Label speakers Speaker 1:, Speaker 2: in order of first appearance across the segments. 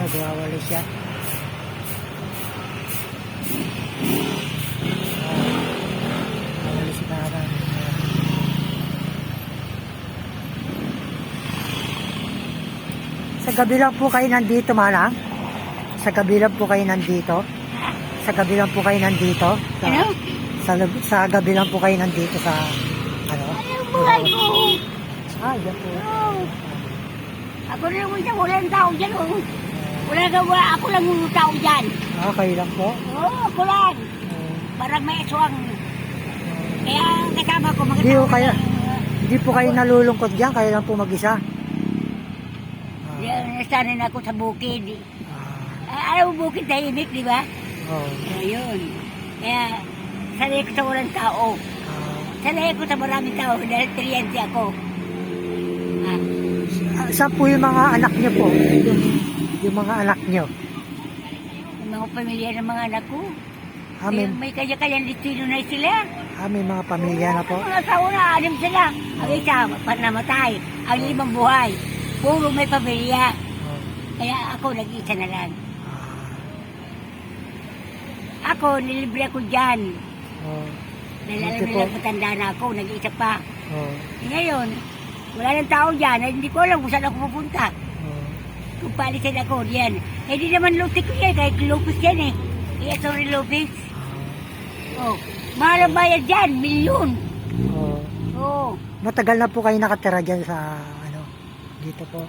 Speaker 1: nagwawali siya. Nagwawali si Nanay. Sa gabi lang po kayo nandito, Manang? Sa gabi lang po kayo nandito? Sa gabi lang po kayo nandito?
Speaker 2: Ano?
Speaker 1: Sa gabi lang po kayo nandito sa, ano?
Speaker 2: Anong buhay ko?
Speaker 1: Yan po.
Speaker 2: Oh. Ako na lang siya, walang tao dyan. Oh. Ako lang yung tao dyan.
Speaker 1: Kayo lang po?
Speaker 2: Oo, ako lang. Parang may aswang. Kaya kasama ko mga
Speaker 1: Hindi
Speaker 2: tao.
Speaker 1: po kayo, hindi po kayo nalulungkot dyan, kayo lang po mag-isa.
Speaker 2: Nasanin ako sa bukid. Alam mo bukid tahimik, di ba?
Speaker 1: Oo.
Speaker 2: Ayun. Kaya sanay ko sa walang tao. Sanay ko sa maraming tao dahil triyente ako.
Speaker 1: Saan po yung mga anak niyo po? Yung mga anak niyo?
Speaker 2: Yung mga pamilya ng mga anak ko. May kanya-kanyang destino na sila.
Speaker 1: May mga pamilya na po?
Speaker 2: Mga tao na, anim sila. Ang isa, namatay. Ang limang buhay. Puro may pamilya. Kaya ako, nag-isa na lang. Ako, nilibre ako dyan. Dahil alam nila, matanda na ako, nag-isa pa. Ngayon, wala nang tao dyan, hindi ko alam kung saan ako pupunta. Kung palisin ako diyan. Hindi naman lutik ko yan, kahit Lopez yan eh. Kaya sorry Lopez. Mahal ang bayad dyan, milyon.
Speaker 1: Matagal na po kayo nakatira dyan sa, dito po?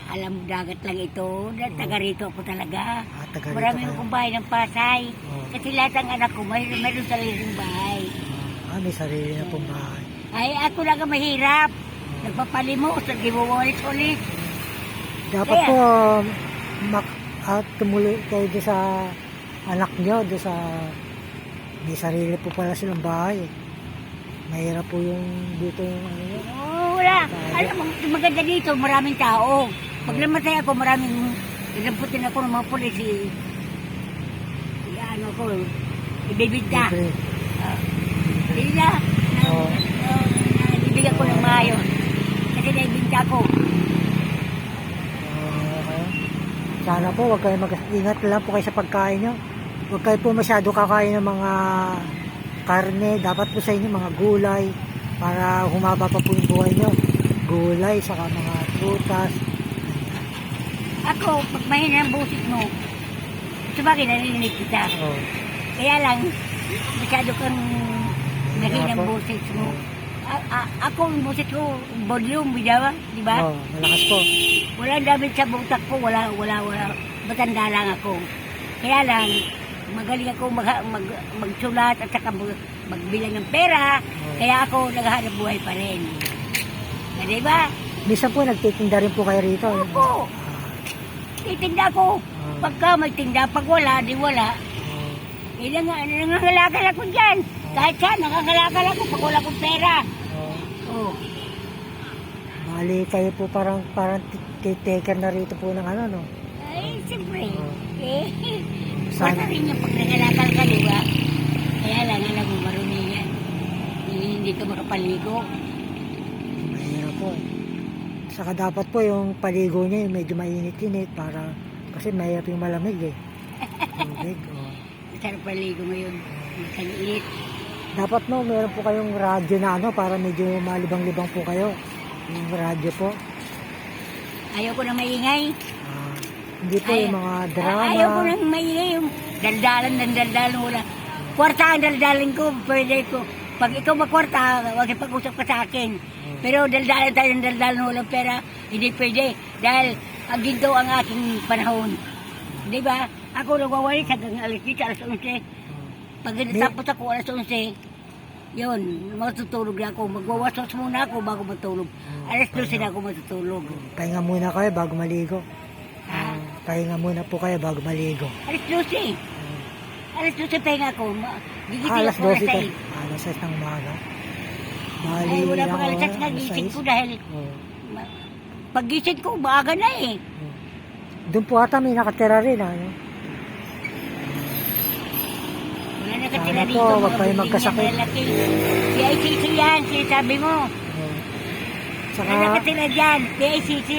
Speaker 2: Alam mo, dagat lang ito. Taga rito ako talaga.
Speaker 1: Taga rito
Speaker 2: Marami
Speaker 1: kayo.
Speaker 2: akong bahay ng Pasay. Kasi lahat ng anak ko, mayroon sariling bahay.
Speaker 1: May sarili na pong bahay.
Speaker 2: Ay, ako lang ang mahirap. Nagpapalimos, nag-iwawalis-walis.
Speaker 1: Dapat po, tumuloy kayo doon sa anak nyo, doon sa may sarili po pala silang bahay. Mahirap po yung dito yung
Speaker 2: Wala. Alam mo, maganda dito, maraming tao. Pag namatay ako, maraming inamputin ako ng mga pulis. Ibibigta. Hindi na. Ibigay ko ng maayos. Kasi naibigta ko.
Speaker 1: Sana po, huwag kayo mag-ingat lang po kayo sa pagkain nyo. Huwag kayo po masyado kakain ng mga karne. Dapat po sa inyo mga gulay para humaba pa po yung buhay nyo. Gulay, saka mga prutas.
Speaker 2: Ako, pag mahina ang busit mo, sabagay narinig kita. Kaya lang, masyado kang mahina ang busit mo. Ako, ang busit ko, volume, di ba?
Speaker 1: Malakas po.
Speaker 2: Wala damit sa butak ko, wala. Matanda lang ako. Kaya lang, magaling ako magsulat at saka magbilang ng pera. Kaya ako naghahanap buhay pa rin. Di ba?
Speaker 1: Minsan po nagtitinda rin po kayo rito.
Speaker 2: Opo. Titinda ko. Pagka may tinda, pag wala, di wala. Nangangalakal ako dyan. Kahit saan, nangangalakal ako pag wala kong pera.
Speaker 1: Bali kayo po parang taker na rito po ng no?
Speaker 2: Ay, siyempre. Basta rin yung pag nangalakal ka, di ba? Kaya lang, alam mo, marumi yan. Hindi ka makapaligo.
Speaker 1: Mahirap po. Saka dapat po yung paligo niya yung medyo mainit-init para kasi mahirap yung malamig Tubig.
Speaker 2: Masarap paligo ngayon. Masaliit.
Speaker 1: Dapat meron po kayong radyo na para medyo malibang-libang po kayo. Yung radyo po.
Speaker 2: Ayaw ko na maingay.
Speaker 1: Hindi po yung mga drama.
Speaker 2: Ayaw ko na maingay. Yung daldalan wala. Kwarta ang daldalan ko. Pwede ko. Pag ikaw magkwarta, huwag ipag-usap ka sa akin. Pero daldalan tayo ng daldalan walang pera. Hindi pwede. Dahil ang ginto ang aking panahon. Di ba? Ako nagwawali hanggang alas 10, alas 11. Pag natapos ako alas 11, yun, matutulog na ako. Magwawasos muna ako bago matulog. Alas 12 na ako matutulog.
Speaker 1: Pahinga muna kayo bago maligo. Pahinga muna po kayo bago maligo.
Speaker 2: Alas 12. Alas 12 pahinga ako.
Speaker 1: Alas 12 tayo. Alas 6 ng umaga.
Speaker 2: Ay, wala pang alas 6 na gising ko dahil pag gising ko, maaga na eh.
Speaker 1: Doon po ata may nakatira rin.
Speaker 2: Wala nakatira
Speaker 1: Sana
Speaker 2: dito.
Speaker 1: po, wag kayo magkasakit.
Speaker 2: PICC yan, sinasabi mo.
Speaker 1: Saka,
Speaker 2: Wala nakatira dyan, PICC,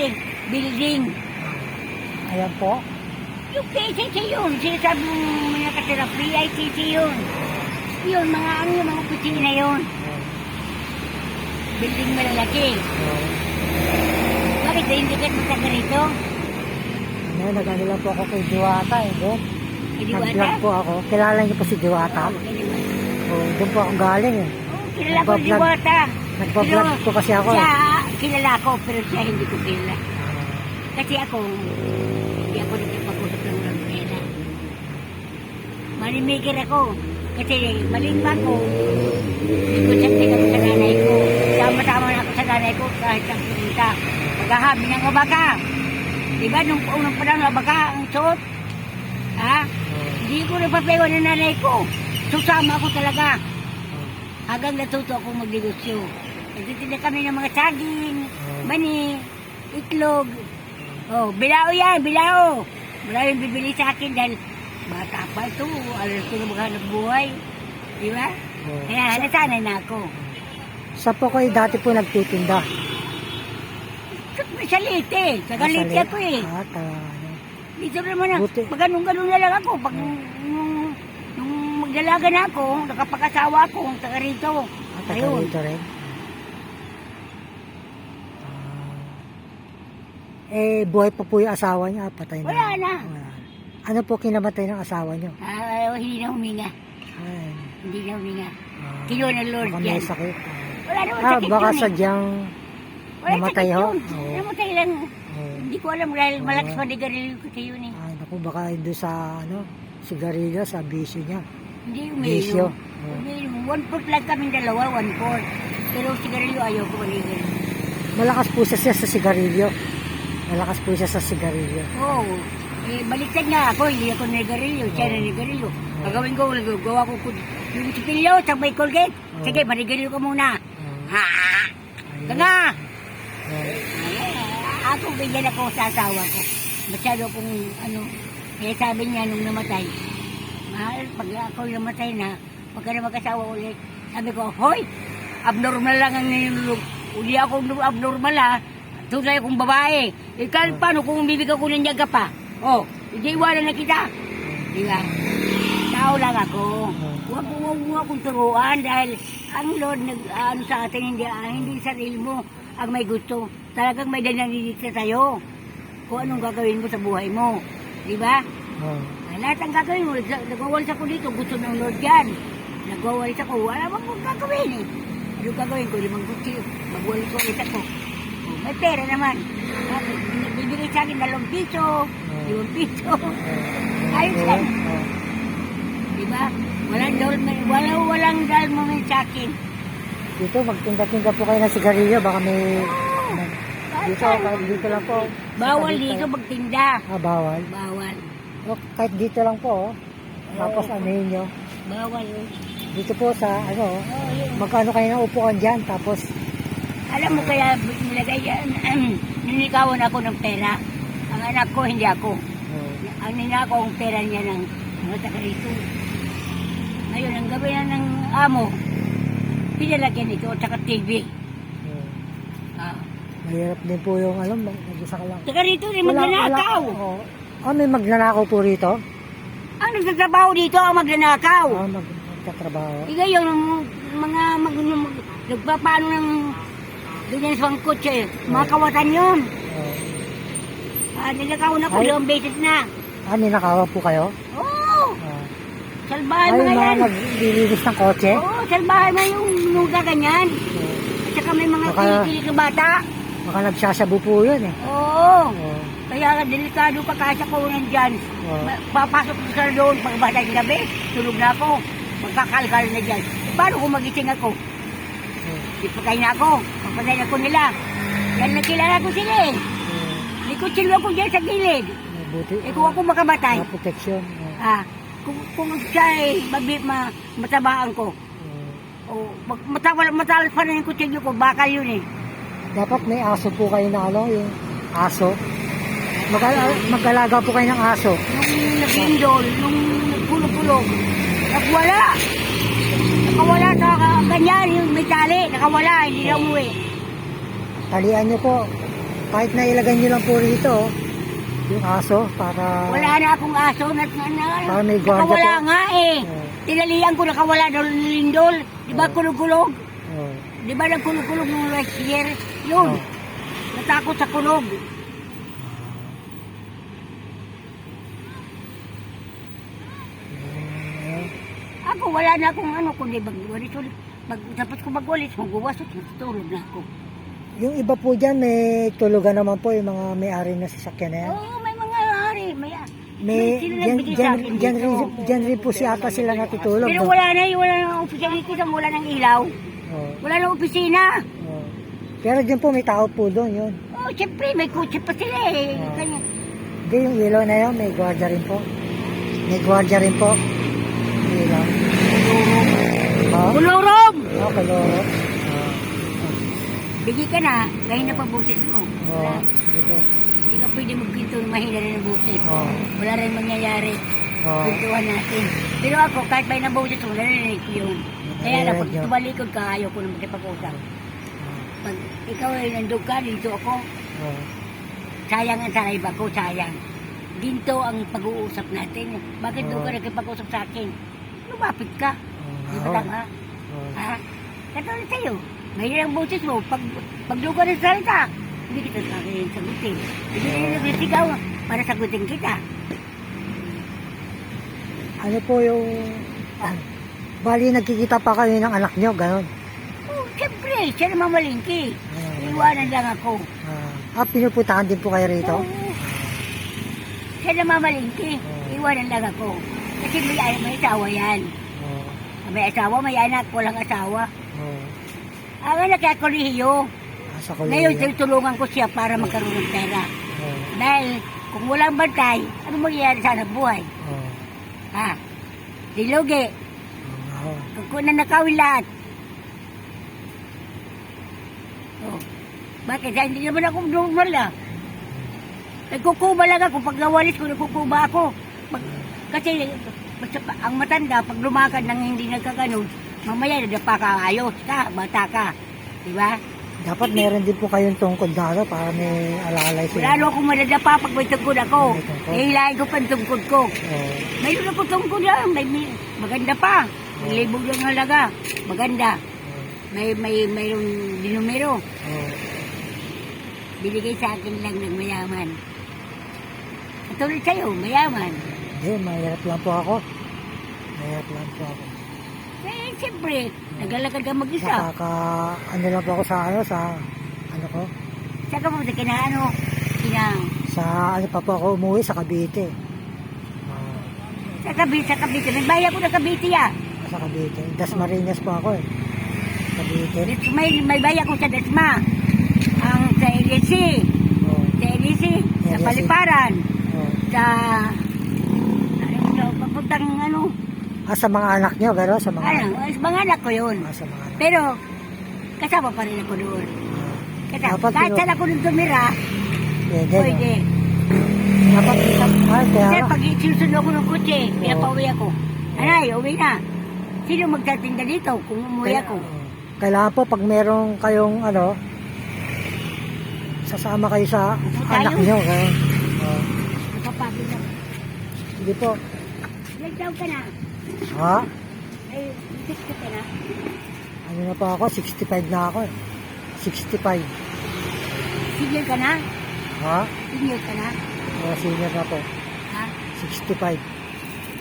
Speaker 2: building.
Speaker 1: ayan po.
Speaker 2: Yung PCC yun, sinasabi mo may nakatira, PICC yun. Yun, mga ano yung mga opisina yun. Building malalaki. Bakit hindi ka magtaga rito?
Speaker 1: Ano, nag-ano lang po ako kay Diwata eh. Doon.
Speaker 2: Idiwata?
Speaker 1: Nag-vlog po ako. Kilala niyo po si Diwata? Doon po ako galing eh.
Speaker 2: Kilala ko Diwata.
Speaker 1: Nagbablog
Speaker 2: Pero
Speaker 1: po kasi ako eh.
Speaker 2: Siya, kilala ko, pero siya hindi ko kilala. Kasi ako, hindi ako nagpapag-usap ng walang pera. Malimigir ako. Kasi malimba ko. Hindi ko siyempre kami sa nanay ko. Sama-sama na ako sa nanay ko kahit ang pumunta. Paghahabi ng abaka. Diba, nung unang panahon, abaka ang suot. Ha? Hindi ko napapayawan ng nanay ko. Susama ako talaga. Hanggang natuto ako magnegosyo. Nagtitinda kami ng mga saging, mani, itlog. Oh, bilao yan, bilao. Wala yung bibili sa akin dahil bata pa ito. Alam ko na maghanap buhay. Di ba? Kaya nasanay na ako.
Speaker 1: Sa po kayo dati po nagtitinda?
Speaker 2: Sa Leyte. Sa Leyte ako eh. Dito naman na. Pag ganun-ganun na lang ako. Pag nung magdalaga na ako, nakapag-asawa ako, taga rito.
Speaker 1: Taga rito rin? Buhay pa po yung asawa niya. Patay na.
Speaker 2: Wala na.
Speaker 1: Ano po kinamatay ng asawa niyo?
Speaker 2: Hindi na huminga. Hindi na huminga. Kilo ng Lord
Speaker 1: baka
Speaker 2: yan.
Speaker 1: may sakit.
Speaker 2: Wala naman sakit
Speaker 1: Baka
Speaker 2: yun
Speaker 1: sadyang namatay ho?
Speaker 2: Namatay lang. Hindi ko alam dahil malakas pa nigarilyo ko sa yun eh.
Speaker 1: Naku, baka doon sa sigarilyo, sa bisyo niya.
Speaker 2: Hindi
Speaker 1: Bisyo.
Speaker 2: umiinom. 1/4 lang kami dalawa, 1/4. Pero sigarilyo ayaw ko manigarilyo.
Speaker 1: Malakas po siya sa sigarilyo. Malakas po siya sa sigarilyo.
Speaker 2: Oo. Baliktad nga ako, hindi ako nigarilyo. Siya na nigarilyo. Gagawin ko, gawa ko yung sikilyo sa may Colgate. Sige, manigarilyo ka muna. Ha? Tanga! Ako bigyan ako sa asawa ko. Masyado akong kaya sabi niya nung namatay, mahal, pag ako namatay na, pagka na mag-asawa ulit, sabi ko, hoy, abnormal lang ang nilulog. Uli ako abnormal ha. Tunay akong babae. Ikaw, paano kung bibigyan ko ng yaga pa? Oh, hindi iwanan na kita. Di ba? Tao lang ako. Huwag akong turuan dahil ang Lord sa atin, hindi sarili mo ang may gusto. Talagang may nananidit sa tayo. Kung anong gagawin mo sa buhay mo. Di ba? Lahat ang gagawin mo. Nagwawalis ako dito. Gusto ng Lord yan. Nagwawalis ako. Wala bang gagawin eh. Ano gagawin ko? 5 gusto. Magwalis ko ulit ako. May pera naman. Bibigay sa akin 2 piso. 5 piso. Ayos yan. Diba? Walang dalmamin sa akin.
Speaker 1: Dito, magtinda-tinda po kayo ng sigarilyo. Baka may... Dito lang po.
Speaker 2: Bawal dito magtinda.
Speaker 1: Bawal?
Speaker 2: Bawal.
Speaker 1: Kahit dito lang po. Tapos anuhin nyo.
Speaker 2: Bawal.
Speaker 1: Dito po sa magkano kayo na upuan dyan. Tapos...
Speaker 2: Alam mo kaya nilagay yan, ninikawan ako ng pera. Ang anak ko, hindi ako. Ang ninakaw ang pera niya ng mga taga rito. Ngayon, ang gawin na ng amo, pinalagyan ito at saka TV.
Speaker 1: Mahirap din po yung mag-isa ka lang.
Speaker 2: Taga rito rin, magnanakaw.
Speaker 1: May magnanakaw po rito?
Speaker 2: Ang nagtatrabaho dito, ang magnanakaw.
Speaker 1: Magtatrabaho.
Speaker 2: Ngayon, mga nagpapano ng ganyan sa kotse, mga kawatan yun. Nilakawan ako, 2 beses na.
Speaker 1: Ninakawan po kayo?
Speaker 2: Oo. Salbahan mga yan.
Speaker 1: Naglilinis ng kotse?
Speaker 2: Oo, salbahan na yung nuga ganyan. At saka may mga kinikilig na bata.
Speaker 1: Baka nagsasabu po yun eh.
Speaker 2: Oo. Kaya delikado pa kasi ako nandyan. Papasok ko sa doon, pagbata ng gabi, tulog na ako. Magkakalkal na dyan. Paano kung magising ako? Ipatay na ako. Papatay na ako nila. Yan nakilala ko sila eh. May kutsilyo ako dyan sa gilid. Kung ako makamatay.
Speaker 1: Protection.
Speaker 2: Kung siya eh, matabaan ko. Matalas pa rin yung kutsilyo ko. Bakal yun eh.
Speaker 1: Dapat may aso po kayo na yung aso. Mag-alaga po kayo ng aso.
Speaker 2: Nung nag-indol, nung nagpulo-pulo, nagwala. Nakawala sa ganyan, yung may tali, nakawala, hindi na umuwi.
Speaker 1: Talian nyo po. Kahit na ilagay nyo lang po rito, Yung aso, para...
Speaker 2: Wala na akong aso na
Speaker 1: Para may gwardiya
Speaker 2: nakawala
Speaker 1: po.
Speaker 2: nga eh.
Speaker 1: Oo.
Speaker 2: Tinalian ko nakawala daw ng lindol. Di ba
Speaker 1: Oo.
Speaker 2: kulog-kulog?
Speaker 1: Oh.
Speaker 2: Di ba nagkulog-kulog nung last year? Yun.
Speaker 1: Oo.
Speaker 2: Natakot sa kulog. Ako wala na akong ano kundi magwalis ulit. Tapos ko magwalis, magwawas at natutulog na ako.
Speaker 1: Yung iba po dyan, may tulugan naman po yung mga may-ari na sasakyan na yan.
Speaker 2: Oo, may mga hari.
Speaker 1: May,
Speaker 2: sila
Speaker 1: dyan,
Speaker 2: nagbigay
Speaker 1: dyan,
Speaker 2: sa akin
Speaker 1: dyan,
Speaker 2: dito.
Speaker 1: rin, dyan rin po si ata sila natutulog.
Speaker 2: Pero
Speaker 1: no?
Speaker 2: wala na, wala na opisyalis wala nang ilaw.
Speaker 1: Oh,
Speaker 2: Wala na opisina.
Speaker 1: oh. Pero dyan po may tao po doon yun.
Speaker 2: Oh, siyempre, may kutsi pa sila eh.
Speaker 1: Oo.
Speaker 2: Kanya.
Speaker 1: Hindi, yung ilaw na yun, may gwardiya rin po. May gwardiya rin po. Yung ilaw. Oh,
Speaker 2: Kulurog!
Speaker 1: oh, kaloro.
Speaker 2: Bigay ka na, ngayon na pa busis mo.
Speaker 1: Oh,
Speaker 2: Wala.
Speaker 1: sige po.
Speaker 2: Hindi ka pwede magpinto ng mahina rin ng busis.
Speaker 1: Oh,
Speaker 2: Wala rin mangyayari.
Speaker 1: oh.
Speaker 2: Pintuhan natin. Pero ako, kahit may nabusis mo, narinig ko yun. Kaya lang, pag
Speaker 1: Narinig yun.
Speaker 2: tumalikod ka, ayaw ko na magkipag-usap. Pag ikaw ay nandun ka, dito ako,
Speaker 1: Oh,
Speaker 2: sayang ang sarayba ko, sayang. Ginto ang pag-uusap natin. Bakit doon ka
Speaker 1: Oo.
Speaker 2: nagkipag-usap sa akin? Lumapit ka. Di ba
Speaker 1: oh,
Speaker 2: tama?
Speaker 1: oh.
Speaker 2: Ha? Katulad sa'yo. Mahirap ang boses mo. Pag doon ka ng salita, hindi kita sa akin sagutin. Hindi
Speaker 1: Oo.
Speaker 2: ka nagsisigaw para sagutin kita.
Speaker 1: Ano po yung... bali, nagkikita pa kayo ng anak nyo, gano'n.
Speaker 2: Oh, siyempre, siya naman malingki.
Speaker 1: Ah.
Speaker 2: Iwanan lang ako.
Speaker 1: Pinupuntahan din po kayo rito?
Speaker 2: Oo. Siya naman malingki.
Speaker 1: Oo.
Speaker 2: Iwanan lang ako. Kasi may asawa yan.
Speaker 1: Oh,
Speaker 2: May asawa, may anak, walang asawa.
Speaker 1: oh.
Speaker 2: Ang anak kaya kolehiyo.
Speaker 1: Sa
Speaker 2: Ngayon,
Speaker 1: kolehiyo.
Speaker 2: tulungan ko siya para magkaroon ng pera.
Speaker 1: Oh,
Speaker 2: Dahil kung walang bantay, ano mangyayari sa anak buhay?
Speaker 1: oh,
Speaker 2: Ha? Dilugi.
Speaker 1: oh.
Speaker 2: Kung nanakawin lahat. Oh. Bakit? Dahil hindi naman ako normal ah. Nagkukuba lang ako. Pag nawalis ko, nagkukuba ako. Kasi ang matanda, pag lumakad nang hindi nagkaganon, mamaya nadapa ka ayos ka, bata ka. Diba?
Speaker 1: Dapat meron din po kayong tungkod na ano, para may alalay sila.
Speaker 2: Lalo akong madadapa pag may tungkod ako.
Speaker 1: May tungkod.
Speaker 2: Hihilahin ko pa ang tungkod ko.
Speaker 1: Oh,
Speaker 2: Mayroon ako tungkod lang. Maganda pa. May libog lang halaga. Maganda. Mayroong dinumero.
Speaker 1: oh.
Speaker 2: Binigay sa akin lang ng mayaman. Katulad sa'yo, mayaman.
Speaker 1: Hindi, mahirap lang po ako. Mahirap lang po ako.
Speaker 2: Eh, siyempre, naglalakad ka mag-isa.
Speaker 1: Ano lang po ako sa ano ko,
Speaker 2: Saka mo sa
Speaker 1: sa ano pa po ako umuwi sa Cavite.
Speaker 2: sa Cavite. Nagbaya ko na Cavite ah.
Speaker 1: Sa Cavite. Dasmariñas po ako eh. Cavite.
Speaker 2: May baya ko sa Dasma. Ang sa LC.
Speaker 1: Oh,
Speaker 2: Sa LC. Sa
Speaker 1: LSC.
Speaker 2: Paliparan.
Speaker 1: oh.
Speaker 2: Sa... papuntang ano.
Speaker 1: Sa mga anak nyo, gano'n? Sa mga
Speaker 2: Mga anak ko yun.
Speaker 1: sa mga anak.
Speaker 2: Pero, kasama pa rin ako doon. Kasama.
Speaker 1: Dapat
Speaker 2: Kahit
Speaker 1: yun.
Speaker 2: saan ako nung tumira,
Speaker 1: Pwede.
Speaker 2: pwede.
Speaker 1: Dapat kaya
Speaker 2: Kasi pag susunod ako ng kutse,
Speaker 1: Oo.
Speaker 2: pinapauwi ako. Anay, uwi na. Sino magtatinda dito kung umuwi ako?
Speaker 1: Kailangan po pag merong kayong ano, sasama kayo sa
Speaker 2: Tayo.
Speaker 1: anak nyo. Gano'n. Oh.
Speaker 2: Napapagod na.
Speaker 1: Sige po.
Speaker 2: Ilang taon ka na?
Speaker 1: Ha?
Speaker 2: Ay, 60 ka na?
Speaker 1: Ano na po ako? 65 na ako eh. 65.
Speaker 2: Senior ka na?
Speaker 1: Ha?
Speaker 2: Senior ka na?
Speaker 1: Senior na po.
Speaker 2: Ha?
Speaker 1: 65.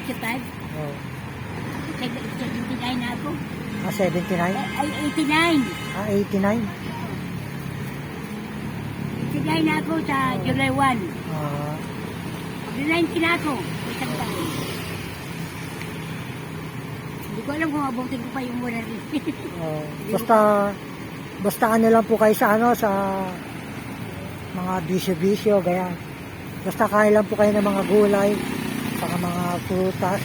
Speaker 2: 65?
Speaker 1: Oh.
Speaker 2: 79 na ako.
Speaker 1: 79?
Speaker 2: Ay, 89.
Speaker 1: 89?
Speaker 2: 89 na ako sa July 1.
Speaker 1: Ah,
Speaker 2: 90 na ako. Isang taon. Hindi ko alam kung abutin ko pa yung 150.
Speaker 1: oh. Basta ano lang po kayo sa ano, sa mga bisyo-bisyo, ganyan. Basta kain lang po kayo ng mga gulay, saka mga prutas,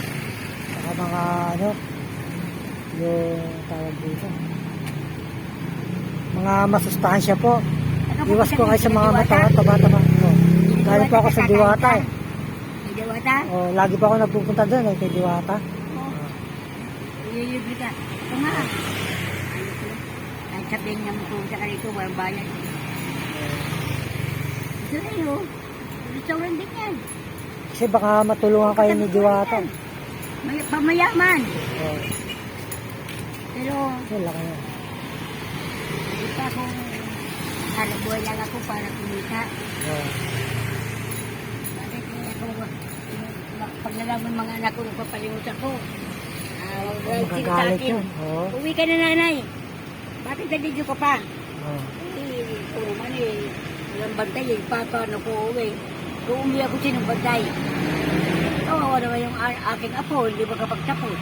Speaker 1: saka mga ano, yung tawag dito. Mga masustansya po. Iwas ko kayo sa mga taba-taba. Oh. Galing po ako sa Diwata eh.
Speaker 2: May Diwata?
Speaker 1: Oh, lagi pa ako nagpupunta doon eh, kay Diwata.
Speaker 2: Oo. Ililibre ka. Ito nga. Kahit sabihin niya mo kung sa kanito, walang bayan. Ito na yun. restaurant din yan.
Speaker 1: Kasi baka matulungan kayo ni Diwata.
Speaker 2: Pamayaman.
Speaker 1: Oh,
Speaker 2: Pero,
Speaker 1: wala ka na.
Speaker 2: hindi pa ako, buhay lang ako para kumita.
Speaker 1: Oh,
Speaker 2: Bakit ako, pag nalaman mga anak ko, nagpapalimutan ko.
Speaker 1: magagalit yun. Oh,
Speaker 2: Uwi ka na, nanay. Bakit nandito ka pa?
Speaker 1: oh.
Speaker 2: Puro man walang bantay eh. Papa, ano ko uwi. Kung uwi ako sinong bantay. Kawawa naman yung aking apo, hindi makapagtapos.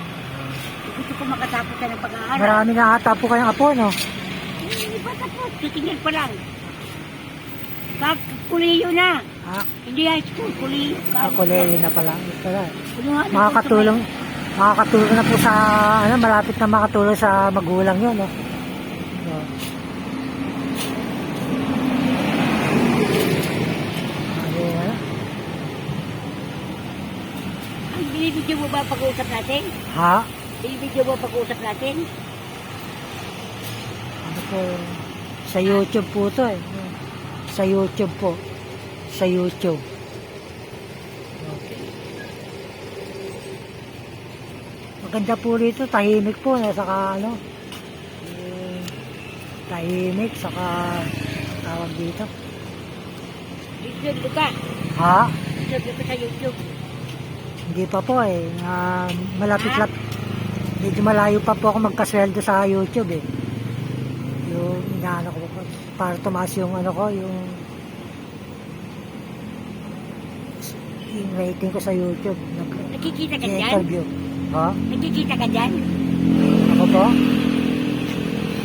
Speaker 2: Gusto ko makatapos ka ng pag-aaral.
Speaker 1: Marami na ata po kayong apo, no?
Speaker 2: Hindi pa tapos, titingin pa lang. Kuliyo na.
Speaker 1: Ah,
Speaker 2: Hindi high school, kuliyo.
Speaker 1: koleyo na pala. Pala.
Speaker 2: Kuliyo
Speaker 1: Makakatulong na po sa, ano, malapit na makatulong sa magulang yun, no? Oh. Ano,
Speaker 2: Ang binibidyo mo ba pag-uusap natin?
Speaker 1: ha?
Speaker 2: Binibidyo mo pag-uusap natin?
Speaker 1: Ano po, sa YouTube po to eh. Sa YouTube po. Sa YouTube. Okay. Maganda po rito, tahimik po, saka ano, tahimik, saka tawag dito.
Speaker 2: YouTube ka.
Speaker 1: Ha?
Speaker 2: YouTube ka sa YouTube.
Speaker 1: Hindi pa po eh. Medyo malayo pa po ako magkasweldo sa YouTube eh. Yung inaano ko po, para tumaas yung ano ko, yung rating ko sa YouTube.
Speaker 2: Nakikita ka dyan?
Speaker 1: Interview. Ha?
Speaker 2: Nakikita ka dyan?
Speaker 1: Ako po?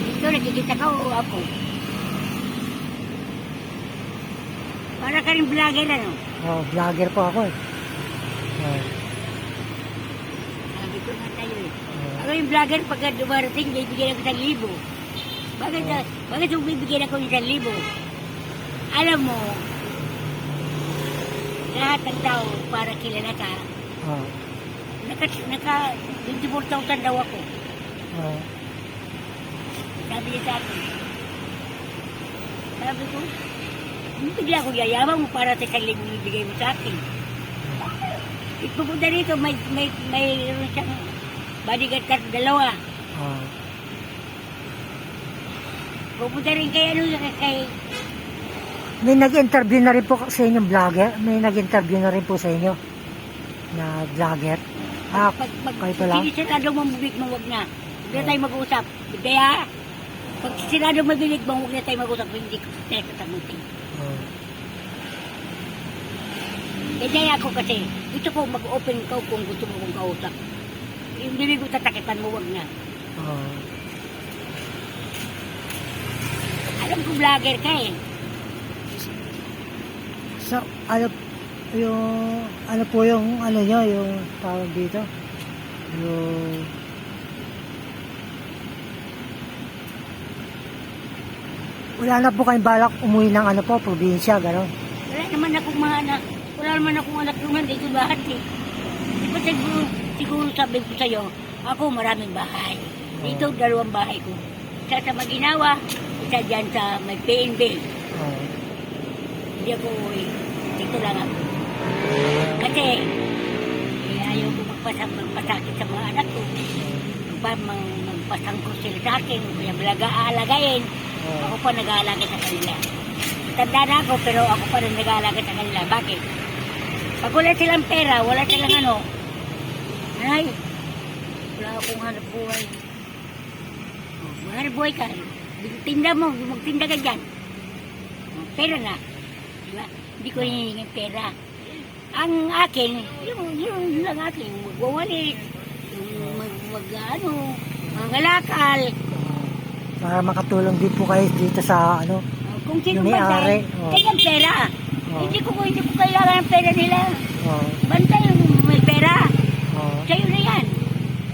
Speaker 2: Ito, nakikita ka o ako? Para ka rin vlogger, ano?
Speaker 1: Oh, vlogger po ako eh. Oh,
Speaker 2: Sabi ko na tayo eh.
Speaker 1: oh.
Speaker 2: Ako yung vlogger, pagka dumarating, bibigyan ako 1,000. Bakit yung bibigyan ako ng 1,000? Alam mo, lahat ng tao para kilala ka,
Speaker 1: Oh,
Speaker 2: naka 24,000 daw ako.
Speaker 1: oh.
Speaker 2: Sabi niya sa akin. Sabi ko, bigla ko yayaman mo para sa 1,000 bibigay mo sa akin. Ipupunta rito, may siyang bodyguard ka, 2.
Speaker 1: Oh.
Speaker 2: Pupunta rin kay
Speaker 1: May nag-interview na rin po sa inyong vlogger? May nag-interview na rin po sa inyo na vlogger? Ah, kayo pa lang?
Speaker 2: sinado mo bibig mo, wag na. Huwag na tayo mag-uusap. Kaya, pag sinado mo bibig mo, huwag na tayo mag-uusap. Hindi ko tayo katamutin.
Speaker 1: Oh.
Speaker 2: Kaya ako kasi, gusto ko mag-open ka kung gusto mo kong kausap. Yung bibig mo tatakipan mo, wag na.
Speaker 1: Oh.
Speaker 2: Alam ko vlogger ka eh.
Speaker 1: So, ano po yung ano nyo, yung tawag dito? Yung wala na po kayong balak umuwi ng ano po, probinsya, gano'n?
Speaker 2: Wala naman akong mga anak. Wala naman akong anak yung nandito lahat eh. Di ba siguro sabi ko sa'yo, ako maraming bahay. Dito 2 bahay ko. Isa sa Maginawa, isa dyan sa may PNB.
Speaker 1: Oh.
Speaker 2: Hindi ako uwi. Dito lang ako. Kasi, ayaw ko magpasakit sa mga anak ko. Magpasangko sila sa akin. Alagayin. Ako pa nag-aalaga sa kanila. Tanda na ako, pero ako pa rin nag-aalaga sa kanila. Bakit? Pag wala silang pera, wala silang ano, ay, wala akong hanap buhay. Hanap buhay ka. Tinda mo, magtinda ka dyan. Pera na. Diba? Hindi ko hinihingin pera. Ang akin, yung lang akin, magwawalit, mangalakal.
Speaker 1: Para makatulong din po kayo dito sa ano,
Speaker 2: Kung sino
Speaker 1: yung may-ari.
Speaker 2: bantay,
Speaker 1: Oh.
Speaker 2: kanyang pera.
Speaker 1: Oh.
Speaker 2: Hindi ko kailangan ng pera nila.
Speaker 1: Oh.
Speaker 2: Bantay yung may pera.
Speaker 1: Oh.
Speaker 2: Sa'yo na yan.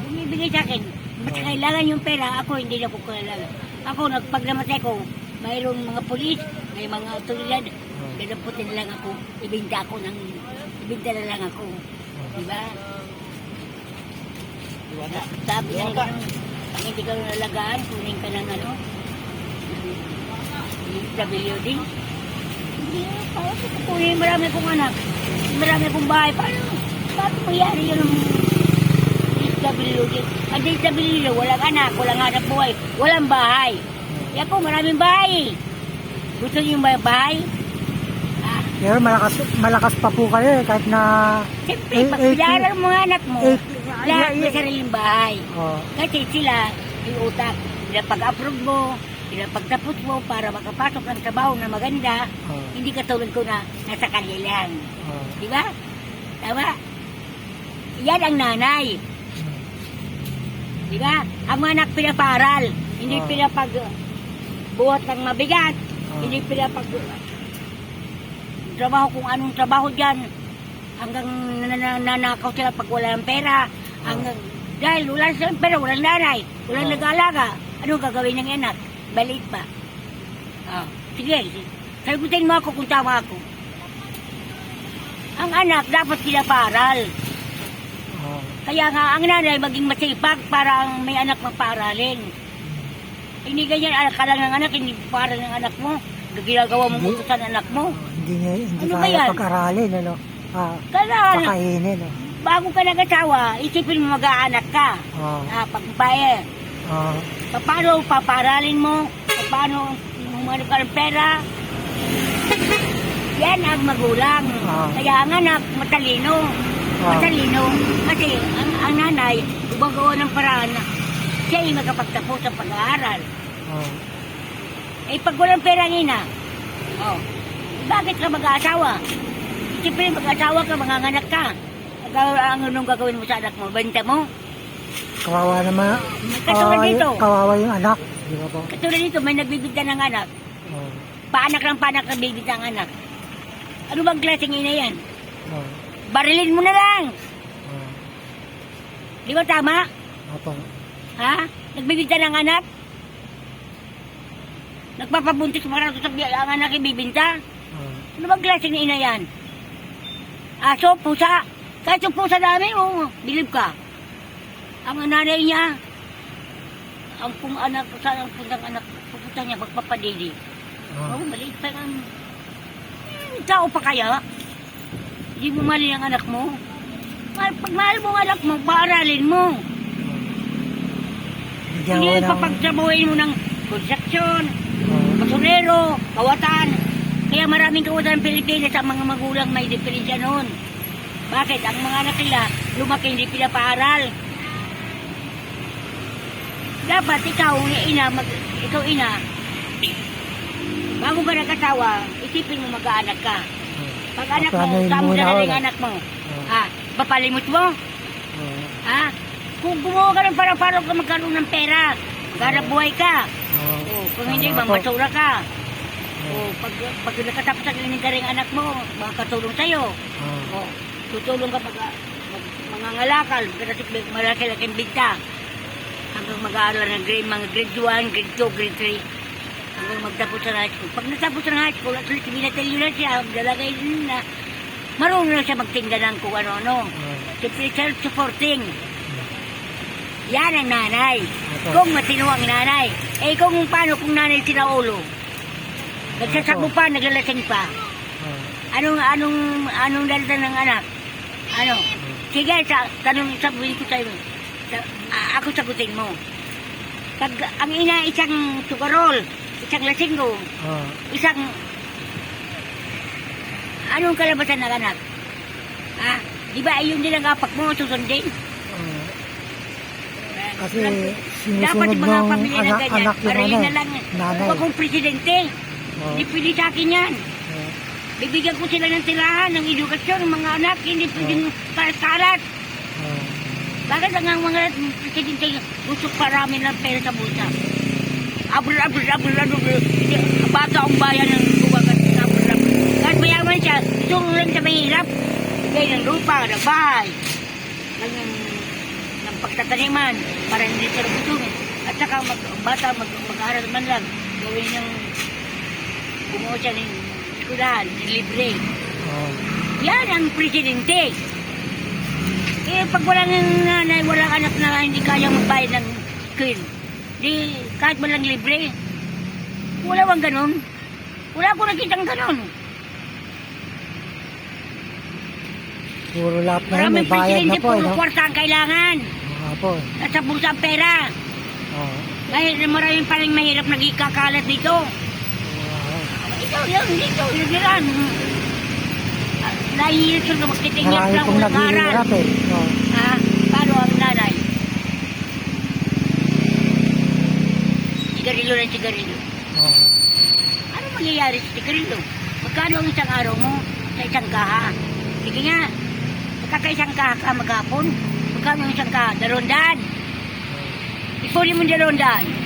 Speaker 2: Bumibigay sa akin. Basta kailangan yung pera, ako hindi na ko kailangan. Ako, pag namatay ko, mayroong mga polis, may mga otoridad. Dadaputin lang ako, ibinta na lang ako. Diba? Sabi na gano'n, pag hindi ka nalagaan, kunin ka ng ano, WD. Hindi, parang kukunin, marami akong anak. Marami akong bahay. Paano mangyari yun ang DSWD? Ang DSWD, walang anak, walang hanap buhay, walang bahay. Kaya po, maraming bahay. Gusto niyo yung bahay?
Speaker 1: Pero malakas pa po kayo eh, kahit na...
Speaker 2: Siyempre, pag pilaran mo mga anak mo, lahat may sariling bahay.
Speaker 1: Oh,
Speaker 2: Kasi sila, yung utak, pag-approve mo, pagtapos mo para makapasok ng trabaho na maganda, hindi katulad ko na nasa kalye lang. Di ba? Tama? Yan ang nanay. Di ba? Ang mga anak pinaparal, hindi pinapag-buhat ng mabigat, hindi pinapag trabaho kung anong trabaho dyan, hanggang nanakaw sila pag wala ng pera, dahil wala silang pera, walang nanay, walang nag-aalaga, anong gagawin ng anak? Balik pa. Sige, sagutin mo ako kung tama ako. Ang anak dapat pinaparal. Kaya nga, ang nanay maging masipag para ang may anak magpaaralin. Hindi ganyan, anak ka lang ng anak, hindi para ng anak mo. Ginagawa mong utusan ng anak mo.
Speaker 1: Hindi
Speaker 2: Ano ba
Speaker 1: kaya
Speaker 2: yan?
Speaker 1: pag-aralin, ano?
Speaker 2: Kailangan,
Speaker 1: Pakainin, no?
Speaker 2: bago ka nag-asawa, isipin mo mag-aanak ka. Pagbaye. Paano paparalin mo? Paano umano ka ng pera? Yan ang magulang. Kaya ang anak, matalino. Matalino. Kasi ang nanay, gumagawa ng paraan na siya ay magkapagtapos sa pag-aaral. Pag walang pera ang ina, bakit ka mag-aasawa? Siyempre, mag-aasawa ka, manganganak ka. Anong gagawin mo sa anak mo? Benta mo?
Speaker 1: Kawawa naman.
Speaker 2: Katulad dito.
Speaker 1: Kawawa yung anak. Di ba po?
Speaker 2: Katulad dito, may nagbibigta ng anak. Paanak lang paanak nagbibigta ang anak. Ano bang klaseng ina yan? Barilin mo na lang. Di ba tama?
Speaker 1: Opo.
Speaker 2: Ha? Nagbibigta ng anak? Nagpapabuntis para sa ang anak ibibinta? Ano bang klaseng ina yan? Aso, pusa. Kahit yung pusa namin, bilib ka. Ang nanay niya, ang pung anak, ang puntang anak, pupunta niya, magpapadidi. Maliit pa ang... tao pa kaya? Hindi mo mali ang anak mo. Pag mahal mo ang anak mo, paaralin mo. Hindi papagtrabuhin mo ng construction, basurero, kawatan. Kaya maraming kawatan ng Pilipinas ang mga magulang may diferensya noon. Bakit? Ang mga anak nila, lumaki hindi pinapaaral. Dapat ikaw ina, bago ka nagkasawa, isipin mo mag-aanak ka. Pag anak mo, saan mo dala ng anak mo? Papalimot mo? Kung gumawa ka ng para-para ka magkaroon ng pera, maghanap buhay ka. Kung hindi, mamasura ka. Pag nakatapos ang iningaring anak mo, makakatulong sa'yo. Tutulong ka mangangalakal, malaki-laking bigta. Hanggang mag-aaral ng mga grade 1, grade 2, grade 3. Hanggang magtapos sa high school. Pag natapos ng high school, at least binatilyo na siya, dalagay din na, marunong na siya magtinda ng kung ano-ano. Siyempre self-supporting. Yan ang nanay. Kung matino ang nanay. Kung paano kung nanay sinaulo? Nagsasako pa, naglalasing pa. Anong dalita ng anak? Sige, sabihin ko sa'yo. Ako sagutin mo. Pag ang ina isang sugarol, isang lasinggo, isang... anong kalabasan ng anak? Di ba ayun din ang apak mo susundin?
Speaker 1: Kasi
Speaker 2: dapat
Speaker 1: sinusunod
Speaker 2: yung mga
Speaker 1: ng
Speaker 2: pamilya na ganyan,
Speaker 1: anak yung
Speaker 2: parahin na lang.
Speaker 1: nanay.
Speaker 2: Huwag akong presidente. Hindi pwede sa akin yan. Bibigyan ko sila ng tirahan, ng edukasyon, ng mga anak, hindi pwedeng kalat. Bakit ang mga presidente gusto parami ng pera sa bulsa? Abul. Bata ang bayan ng buwagan. Kahit mayaman siya, itong lang sa mahirap. Bigay ng lupa, ng bahay, ng pagtataniman, para hindi sila gustumin. At saka bata mag-aaral man lang, gawin ng bumuo siya ng eskwelahan, libre. Yan ang presidente. Pag walang nanay, walang anak na hindi kaya magbayad ng school, di kahit walang libre, wala bang ganun? Wala akong nakitang ganun.
Speaker 1: Puro lahat na yun,
Speaker 2: Maraming
Speaker 1: may bayad na
Speaker 2: presidente,
Speaker 1: po,
Speaker 2: puro
Speaker 1: no?
Speaker 2: kwarta ang kailangan.
Speaker 1: Nga po.
Speaker 2: Nasa bulsa ang pera.
Speaker 1: Oo.
Speaker 2: Dahil maraming pa rin mahirap nagkakalat dito. Ito, dito, yung diran. Nahihirap siya magtitingin
Speaker 1: Marami
Speaker 2: lang
Speaker 1: pong
Speaker 2: ulang aral.
Speaker 1: naghihirap eh. Oo.
Speaker 2: Ha? Paano ang nanay? Sigarilyo ng sigarilyo.
Speaker 1: Oo.
Speaker 2: Ano mangyayari sa sigarilyo? Magkano ang isang araw mo sa isang kaha? Sige nga, magkakaisang kaha ka maghapon. Magkano ang isang kaha? 200. Ipuli mo 200.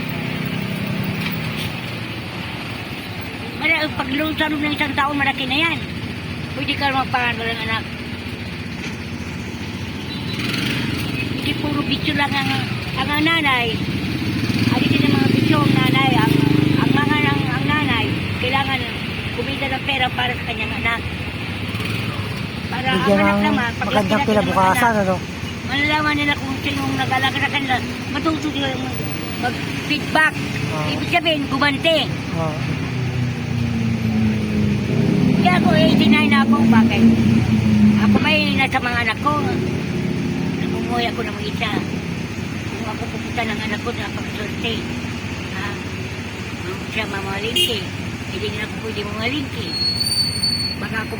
Speaker 2: Pag lungsod ng isang taon, malaki na yan. Pwede ka magpangalan ng anak. Hindi puro bitso lang ang nanay. Alisin ang mga bitso ang nanay. Ang nanay, kailangan kumita ng pera para sa kanyang anak. Para ang
Speaker 1: Bigyan
Speaker 2: anak
Speaker 1: ng
Speaker 2: naman, pag
Speaker 1: magandang
Speaker 2: laki na ng
Speaker 1: kinabukasan,
Speaker 2: anak,
Speaker 1: ano?
Speaker 2: malalaman nila kung sinong nag-alaga sa kanila. Matuto sila mag-feedback.
Speaker 1: Oo.
Speaker 2: Ibig sabihin, gumante.
Speaker 1: Oo.
Speaker 2: Kaya ako, 89 na ako. Bakit? Ako may nasa mga anak ko. Namumuhay ako ng isa. Kung ako pupunta ng anak ko na pagsorte. Ha? Siya mamalingki. Hindi na ako pwede mamalingki. Baka ako